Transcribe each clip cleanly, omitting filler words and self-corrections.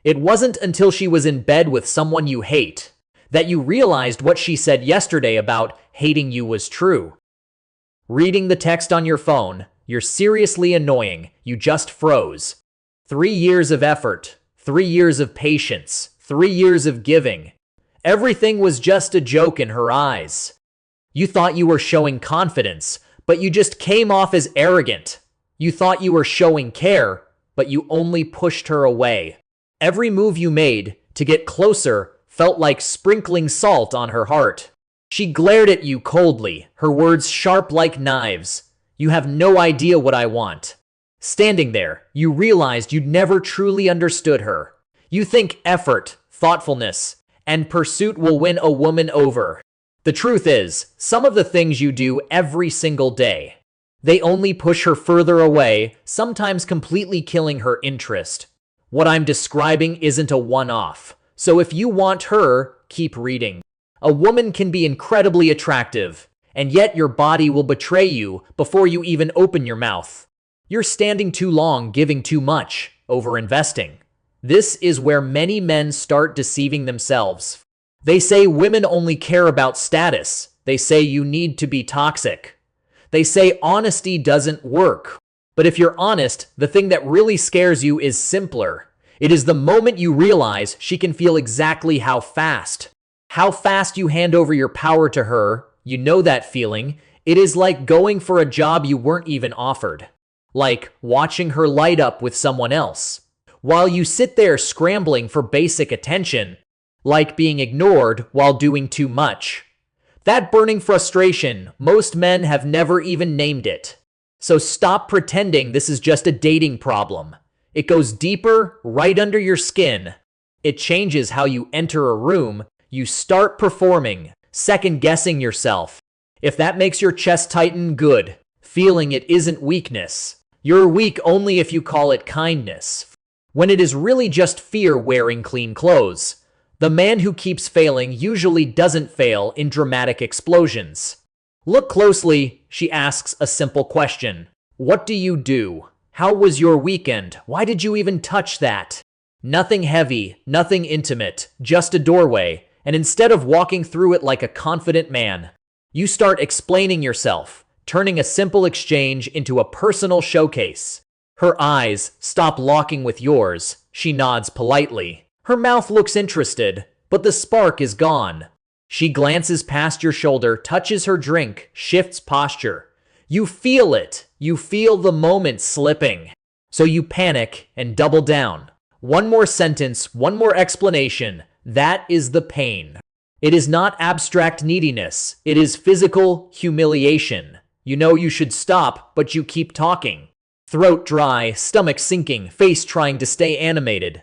It wasn't until she was in bed with someone you hate that you realized what she said yesterday about hating you was true. Reading the text on your phone, you're seriously annoying, you just froze. 3 years of effort, 3 years of patience, 3 years of giving. Everything was just a joke in her eyes. You thought you were showing confidence, but you just came off as arrogant. You thought you were showing care, but you only pushed her away. Every move you made to get closer felt like sprinkling salt on her heart. She glared at you coldly, her words sharp like knives. You have no idea what I want. Standing there, you realized you'd never truly understood her. You think effort, thoughtfulness, and pursuit will win a woman over. The truth is, some of the things you do every single day, they only push her further away, sometimes completely killing her interest. What I'm describing isn't a one-off, so if you want her, keep reading. A woman can be incredibly attractive, and yet your body will betray you before you even open your mouth. You're standing too long, giving too much, over-investing. This is where many men start deceiving themselves. They say women only care about status. They say you need to be toxic. They say honesty doesn't work. But if you're honest, the thing that really scares you is simpler. It is the moment you realize she can feel exactly how fast you hand over your power to her. You know that feeling. It is like going for a job you weren't even offered. Like watching her light up with someone else, while you sit there scrambling for basic attention. Like being ignored while doing too much. That burning frustration, most men have never even named it. So stop pretending this is just a dating problem. It goes deeper, right under your skin. It changes how you enter a room. You start performing, second-guessing yourself. If that makes your chest tighten, good. Feeling it isn't weakness. You're weak only if you call it kindness. When it is really just fear wearing clean clothes. The man who keeps failing usually doesn't fail in dramatic explosions. Look closely, she asks a simple question. What do you do? How was your weekend? Why did you even touch that? Nothing heavy, nothing intimate, just a doorway, and instead of walking through it like a confident man, you start explaining yourself, turning a simple exchange into a personal showcase. Her eyes stop locking with yours. She nods politely. Her mouth looks interested, but the spark is gone. She glances past your shoulder, touches her drink, shifts posture. You feel it. You feel the moment slipping. So you panic and double down. One more sentence, one more explanation. That is the pain. It is not abstract neediness. It is physical humiliation. You know you should stop, but you keep talking. Throat dry, stomach sinking, face trying to stay animated.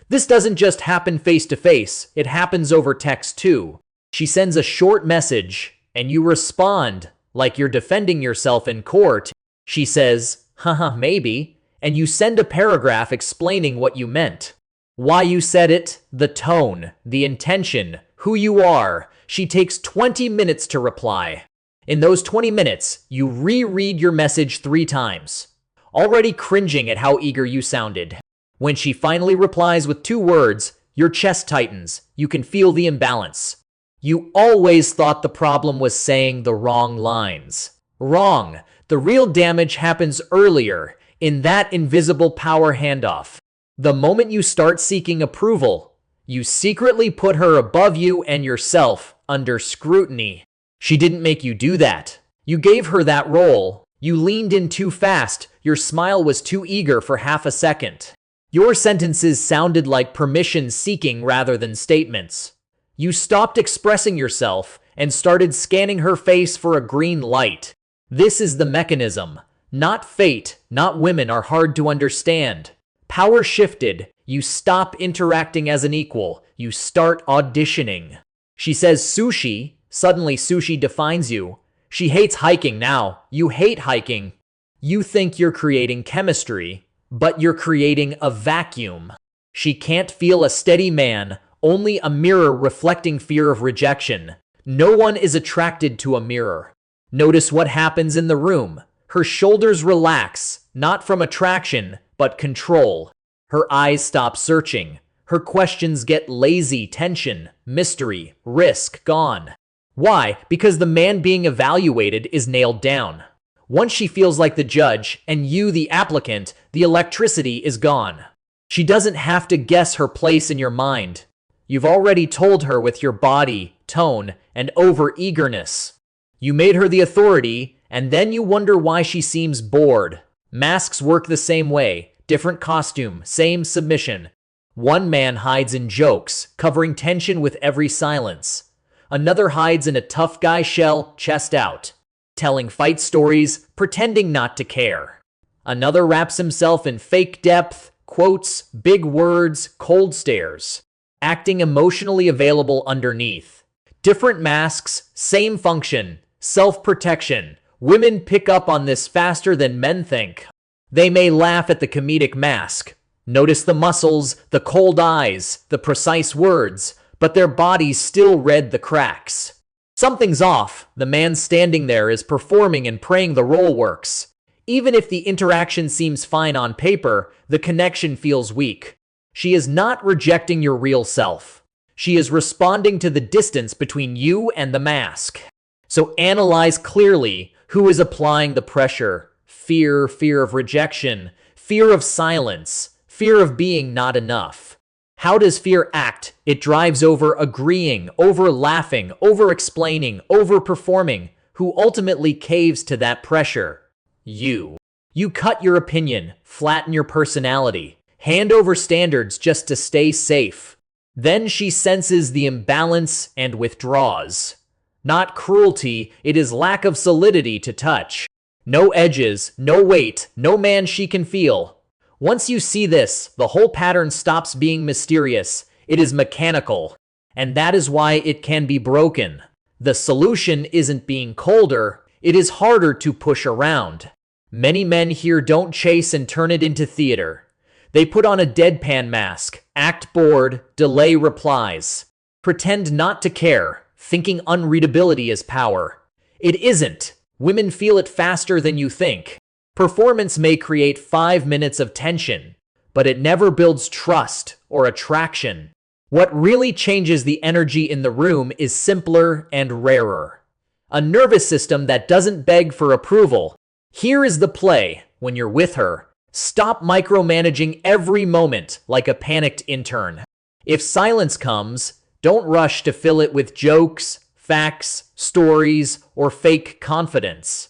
This doesn't just happen face to face, it happens over text too. She sends a short message, and you respond like you're defending yourself in court. She says, haha, maybe, and you send a paragraph explaining what you meant. Why you said it, the tone, the intention, who you are. She takes 20 minutes to reply. In those 20 minutes, you reread your message 3 times, already cringing at how eager you sounded. When she finally replies with 2 words, your chest tightens. You can feel the imbalance. You always thought the problem was saying the wrong lines. Wrong. The real damage happens earlier, in that invisible power handoff. The moment you start seeking approval, you secretly put her above you and yourself under scrutiny. She didn't make you do that. You gave her that role. You leaned in too fast. Your smile was too eager for half a second. Your sentences sounded like permission seeking rather than statements. You stopped expressing yourself and started scanning her face for a green light. This is the mechanism. Not fate, not women are hard to understand. Power shifted. You stop interacting as an equal. You start auditioning. She says sushi. Suddenly sushi defines you. She hates hiking now. You hate hiking. You think you're creating chemistry, but you're creating a vacuum. She can't feel a steady man, only a mirror reflecting fear of rejection. No one is attracted to a mirror. Notice what happens in the room. Her shoulders relax, not from attraction, but control. Her eyes stop searching. Her questions get lazy, tension, mystery, risk gone. Why? Because the man being evaluated is nailed down. Once she feels like the judge and you the applicant, the electricity is gone. She doesn't have to guess her place in your mind. You've already told her with your body, tone, and over-eagerness. You made her the authority, and then you wonder why she seems bored. Masks work the same way. Different costume, same submission. One man hides in jokes, covering tension with every silence. Another hides in a tough guy shell, chest out, telling fight stories, pretending not to care. Another wraps himself in fake depth, quotes, big words, cold stares, acting emotionally available underneath. Different masks, same function, self-protection. Women pick up on this faster than men think. They may laugh at the comedic mask, notice the muscles, the cold eyes, the precise words, but their bodies still read the cracks. Something's off. The man standing there is performing and praying the role works. Even if the interaction seems fine on paper, the connection feels weak. She is not rejecting your real self. She is responding to the distance between you and the mask. So analyze clearly who is applying the pressure. Fear of rejection, fear of silence, fear of being not enough. How does fear act? It drives over agreeing, over laughing, over explaining, over performing. Who ultimately caves to that pressure? You. You cut your opinion, flatten your personality, hand over standards just to stay safe. Then she senses the imbalance and withdraws. Not cruelty, it is lack of solidity to touch. No edges, no weight, no man she can feel. Once you see this, the whole pattern stops being mysterious. It is mechanical. And that is why it can be broken. The solution isn't being colder, it is harder to push around. Many men here don't chase and turn it into theater. They put on a deadpan mask, act bored, delay replies. Pretend not to care, thinking unreadability is power. It isn't. Women feel it faster than you think. Performance may create 5 minutes of tension, but it never builds trust or attraction. What really changes the energy in the room is simpler and rarer. A nervous system that doesn't beg for approval. Here is the play when you're with her. Stop micromanaging every moment like a panicked intern. If silence comes, don't rush to fill it with jokes, facts, stories, or fake confidence.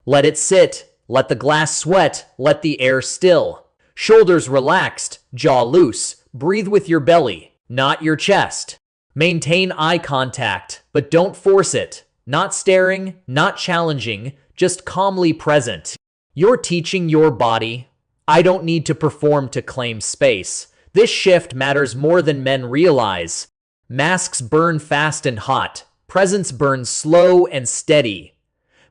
Let it sit, let the glass sweat, let the air still. Shoulders relaxed, jaw loose, breathe with your belly, not your chest. Maintain eye contact, but don't force it. Not staring, not challenging, just calmly present. You're teaching your body, I don't need to perform to claim space. This shift matters more than men realize. Masks burn fast and hot. Presence burns slow and steady.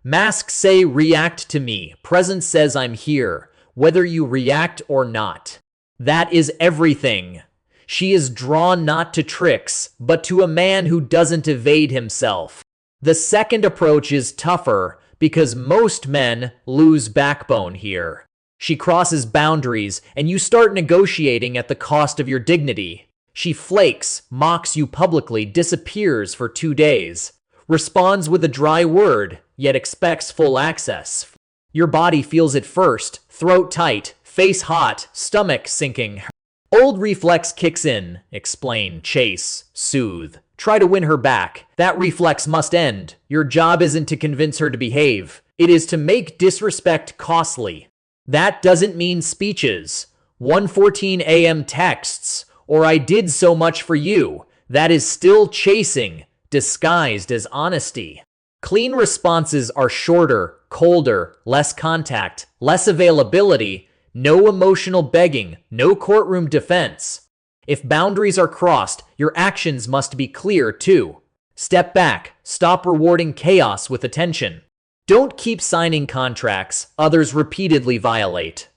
Masks say react to me. Presence says I'm here, whether you react or not. That is everything. She is drawn not to tricks, but to a man who doesn't evade himself. The second approach is tougher because most men lose backbone here. She crosses boundaries and you start negotiating at the cost of your dignity. She flakes, mocks you publicly, disappears for 2 days, responds with a dry word, yet expects full access. Your body feels it first, throat tight, face hot, stomach sinking. Old reflex kicks in, explain, chase, soothe. Try to win her back. That reflex must end. Your job isn't to convince her to behave. It is to make disrespect costly. That doesn't mean speeches, 1:14 a.m. texts, or I did so much for you. That is still chasing, disguised as honesty. Clean responses are shorter, colder, less contact, less availability, no emotional begging, no courtroom defense. If boundaries are crossed, your actions must be clear too. Step back, stop rewarding chaos with attention. Don't keep signing contracts others repeatedly violate.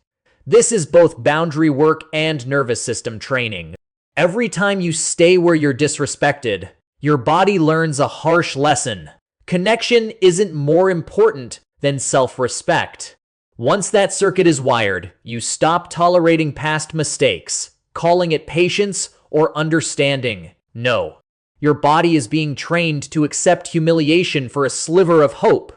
This is both boundary work and nervous system training. Every time you stay where you're disrespected, your body learns a harsh lesson. Connection isn't more important than self-respect. Once that circuit is wired, you stop tolerating past mistakes, calling it patience, or understanding. No. Your body is being trained to accept humiliation for a sliver of hope.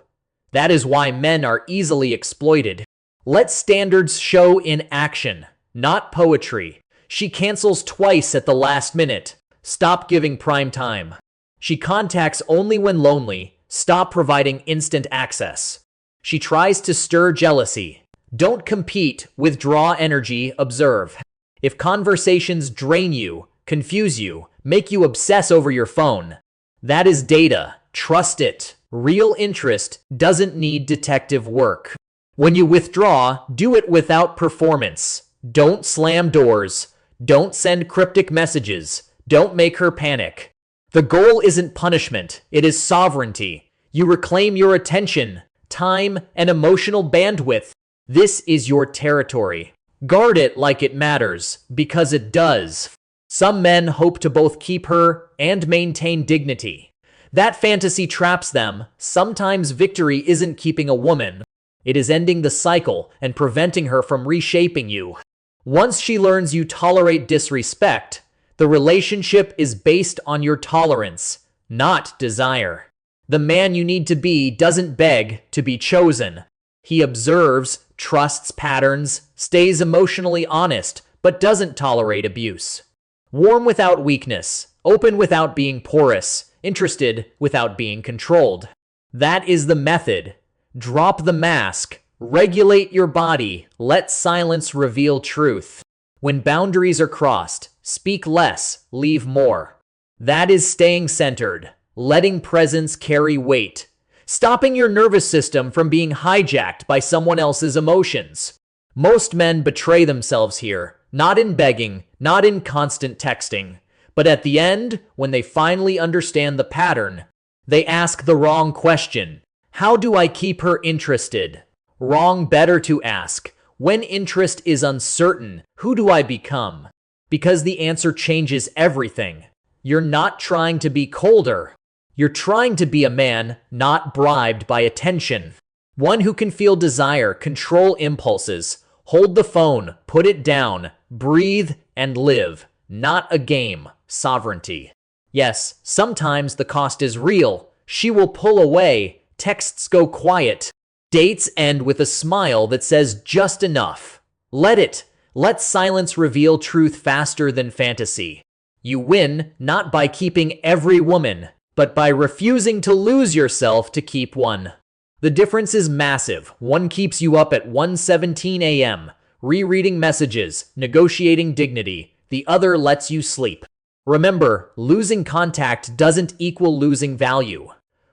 That is why men are easily exploited. Let standards show in action, not poetry. She cancels twice at the last minute. Stop giving prime time. She contacts only when lonely. Stop providing instant access. She tries to stir jealousy. Don't compete, withdraw energy, observe. If conversations drain you, confuse you, make you obsess over your phone, that is data. Trust it. Real interest doesn't need detective work. When you withdraw, do it without performance. Don't slam doors. Don't send cryptic messages. Don't make her panic. The goal isn't punishment, it is sovereignty. You reclaim your attention, time, and emotional bandwidth. This is your territory. Guard it like it matters, because it does. Some men hope to both keep her and maintain dignity. That fantasy traps them. Sometimes victory isn't keeping a woman. It is ending the cycle and preventing her from reshaping you. Once she learns you tolerate disrespect, the relationship is based on your tolerance, not desire. The man you need to be doesn't beg to be chosen. He observes, trusts patterns, stays emotionally honest, but doesn't tolerate abuse. Warm without weakness, open without being porous, interested without being controlled. That is the method. Drop the mask, regulate your body, let silence reveal truth. When boundaries are crossed, speak less, leave more. That is staying centered, letting presence carry weight, stopping your nervous system from being hijacked by someone else's emotions. Most men betray themselves here, not in begging, not in constant texting, but at the end, when they finally understand the pattern, they ask the wrong question. How do I keep her interested? Wrong, better to ask. When interest is uncertain, who do I become? Because the answer changes everything. You're not trying to be colder. You're trying to be a man not bribed by attention. One who can feel desire, control impulses, hold the phone, put it down, breathe, and live. Not a game. Sovereignty. Yes, sometimes the cost is real. She will pull away. Texts go quiet. Dates end with a smile that says just enough. Let it. Let silence reveal truth faster than fantasy. You win not by keeping every woman, but by refusing to lose yourself to keep one. The difference is massive. One keeps you up at 1:17 a.m., rereading messages, negotiating dignity. The other lets you sleep. Remember, losing contact doesn't equal losing value.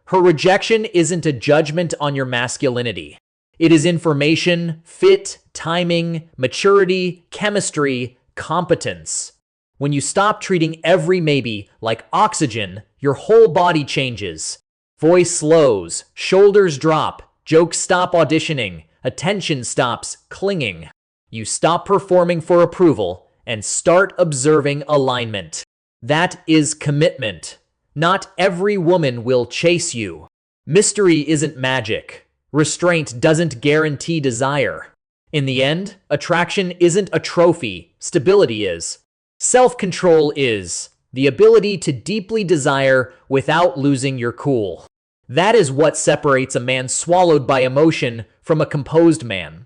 Her rejection isn't a judgment on your masculinity. It is information, fit, timing, maturity, chemistry, competence. When you stop treating every maybe like oxygen, your whole body changes. Voice slows, shoulders drop, jokes stop auditioning, attention stops clinging. You stop performing for approval and start observing alignment. That is commitment. Not every woman will chase you. Mystery isn't magic. Restraint doesn't guarantee desire. In the end, attraction isn't a trophy, stability is. Self-control is the ability to deeply desire without losing your cool. That is what separates a man swallowed by emotion from a composed man.